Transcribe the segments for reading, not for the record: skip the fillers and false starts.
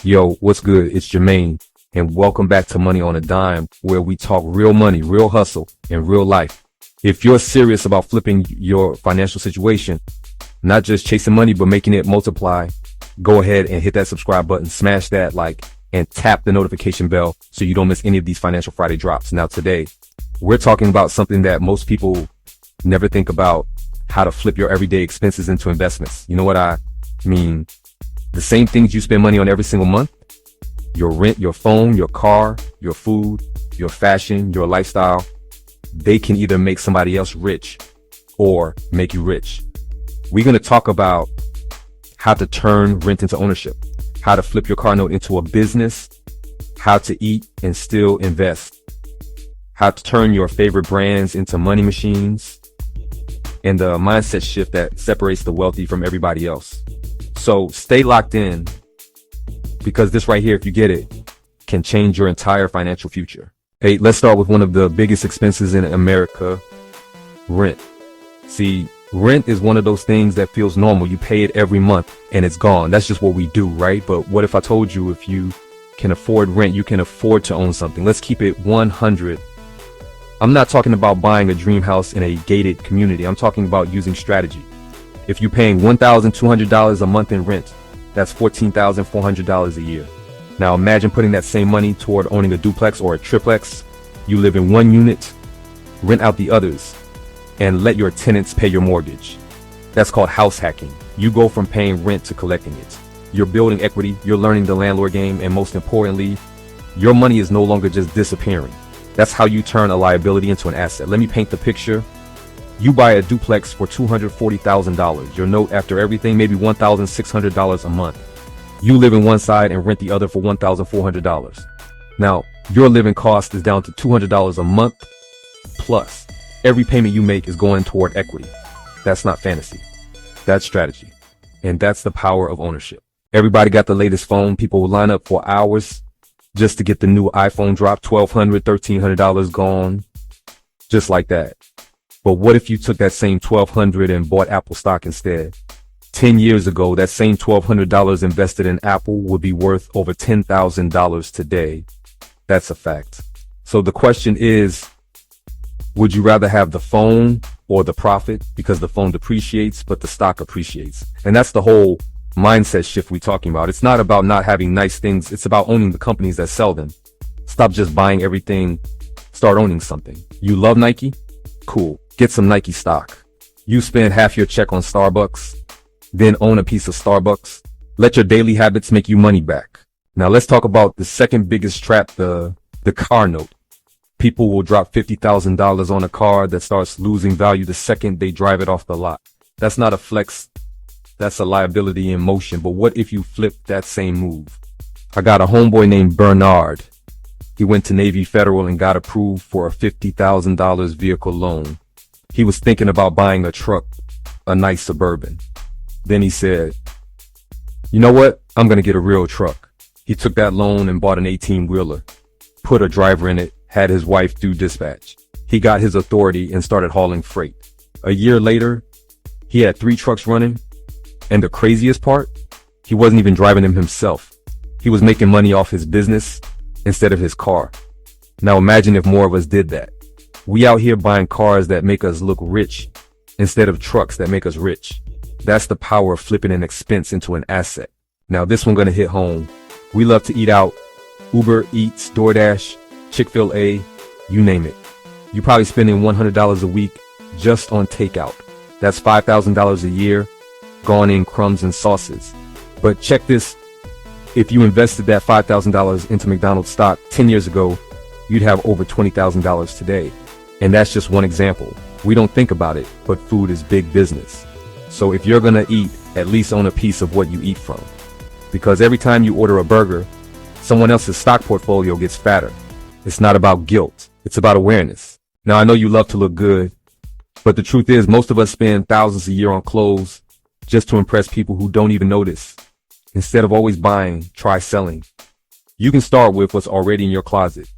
Yo, what's good? It's Jermaine, and welcome back to Money on a Dime, where we talk real money, real hustle, and real life. If you're serious about flipping your financial situation, not just chasing money, but making it multiply, go ahead and hit that subscribe button, smash that like, and tap the notification bell so you don't miss any of these Financial Friday drops. Now today, we're talking about something that most people never think about, how to flip your everyday expenses into investments. You know what I mean? The same things you spend money on every single month, your rent, your phone, your car, your food, your fashion, your lifestyle, they can either make somebody else rich or make you rich. We're going to talk about how to turn rent into ownership, how to flip your car note into a business, how to eat and still invest, how to turn your favorite brands into money machines, and the mindset shift that separates the wealthy from everybody else. So stay locked in, because this right here, if you get it, can change your entire financial future. Hey, let's start with one of the biggest expenses in America, rent. See, rent is one of those things that feels normal. You pay it every month and it's gone. That's just what we do, right? But what if I told you if you can afford rent, you can afford to own something? Let's keep it 100. I'm not talking about buying a dream house in a gated community. I'm talking about using strategy. If you're paying $1,200 a month in rent, that's $14,400 a year. Now imagine putting that same money toward owning a duplex or a triplex. You live in one unit, rent out the others, and let your tenants pay your mortgage. That's called house hacking. You go from paying rent to collecting it. You're building equity, you're learning the landlord game, and most importantly, your money is no longer just disappearing. That's how you turn a liability into an asset. Let me paint the picture. You buy a duplex for $240,000. Your note after everything, maybe $1,600 a month. You live in one side and rent the other for $1,400. Now, your living cost is down to $200 a month, plus every payment you make is going toward equity. That's not fantasy. That's strategy. And that's the power of ownership. Everybody got the latest phone. People will line up for hours just to get the new iPhone drop. $1,200, $1,300 gone. Just like that. But what if you took that same $1,200 and bought Apple stock instead? 10 years ago, that same $1,200 invested in Apple would be worth over $10,000 today. That's a fact. So the question is, would you rather have the phone or the profit? Because the phone depreciates, but the stock appreciates. And that's the whole mindset shift we're talking about. It's not about not having nice things. It's about owning the companies that sell them. Stop just buying everything. Start owning something. You love Nike? Cool. Get some Nike stock. You spend half your check on Starbucks, then own a piece of Starbucks. Let your daily habits make you money back. Now let's talk about the second biggest trap, the car note. People will drop $50,000 on a car that starts losing value the second they drive it off the lot. That's not a flex. That's a liability in motion. But what if you flip that same move? I got a homeboy named Bernard. He went to Navy Federal and got approved for a $50,000 vehicle loan. He was thinking about buying a truck, a nice Suburban. Then he said, you know what? I'm going to get a real truck. He took that loan and bought an 18-wheeler, put a driver in it, had his wife do dispatch. He got his authority and started hauling freight. A year later, he had 3 trucks running. And the craziest part, he wasn't even driving them himself. He was making money off his business instead of his car. Now imagine if more of us did that. We out here buying cars that make us look rich instead of trucks that make us rich. That's the power of flipping an expense into an asset. Now this one gonna hit home. We love to eat out. Uber Eats, DoorDash, Chick-fil-A, you name it. You're probably spending $100 a week just on takeout. That's $5,000 a year gone in crumbs and sauces. But check this. If you invested that $5,000 into McDonald stock 10 years ago, you'd have over $20,000 today. And that's just one example. We don't think about it, but food is big business. So if you're gonna eat, at least own a piece of what you eat from. Because every time you order a burger, someone else's stock portfolio gets fatter. It's not about guilt. It's about awareness. Now I know you love to look good, but the truth is most of us spend thousands a year on clothes just to impress people who don't even notice. Instead of always buying, try selling. You can start with what's already in your closet.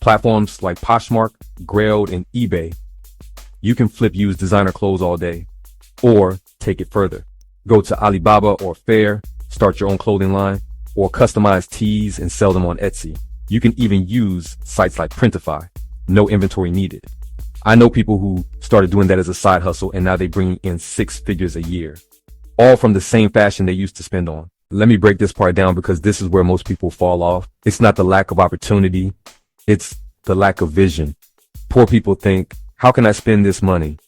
Platforms like Poshmark, Grailed, and eBay. You can flip used designer clothes all day. Or take it further. Go to Alibaba or Fair, start your own clothing line. or customize tees and sell them on Etsy. You can even use sites like Printify. No inventory needed. I know people who started doing that as a side hustle and now they bring in 6 figures a year, all from the same fashion they used to spend on. Let me break this part down because this is where most people fall off. It's not the lack of opportunity. It's the lack of vision. Poor people think, how can I spend this money?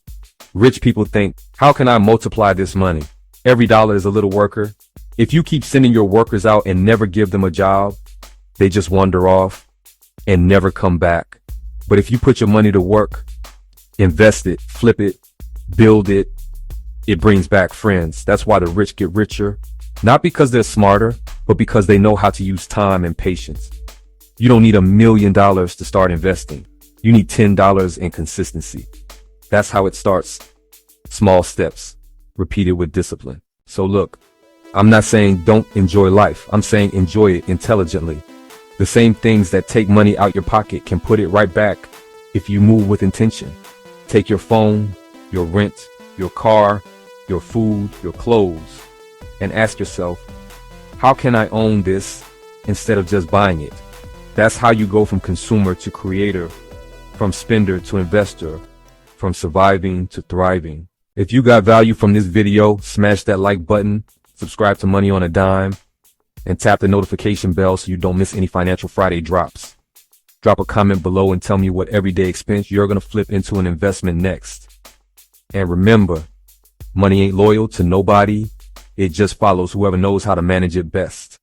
Rich people think, how can I multiply this money? Every dollar is a little worker. If you keep sending your workers out and never give them a job, they just wander off and never come back. But if you put your money to work, invest it, flip it, build it, it brings back friends. That's why the rich get richer. Not because they're smarter, but because they know how to use time and patience. You don't need $1 million to start investing. You need $10 in consistency. That's how it starts. Small steps, repeated with discipline. So look, I'm not saying don't enjoy life. I'm saying enjoy it intelligently. The same things that take money out your pocket can put it right back if you move with intention. Take your phone, your rent, your car, your food, your clothes, and ask yourself, how can I own this instead of just buying it? That's how you go from consumer to creator, from spender to investor, from surviving to thriving. If you got value from this video, smash that like button, subscribe to Money on a Dime, and tap the notification bell so you don't miss any Financial Friday drops. Drop a comment below and tell me what everyday expense you're going to flip into an investment next. And remember, money ain't loyal to nobody. It just follows whoever knows how to manage it best.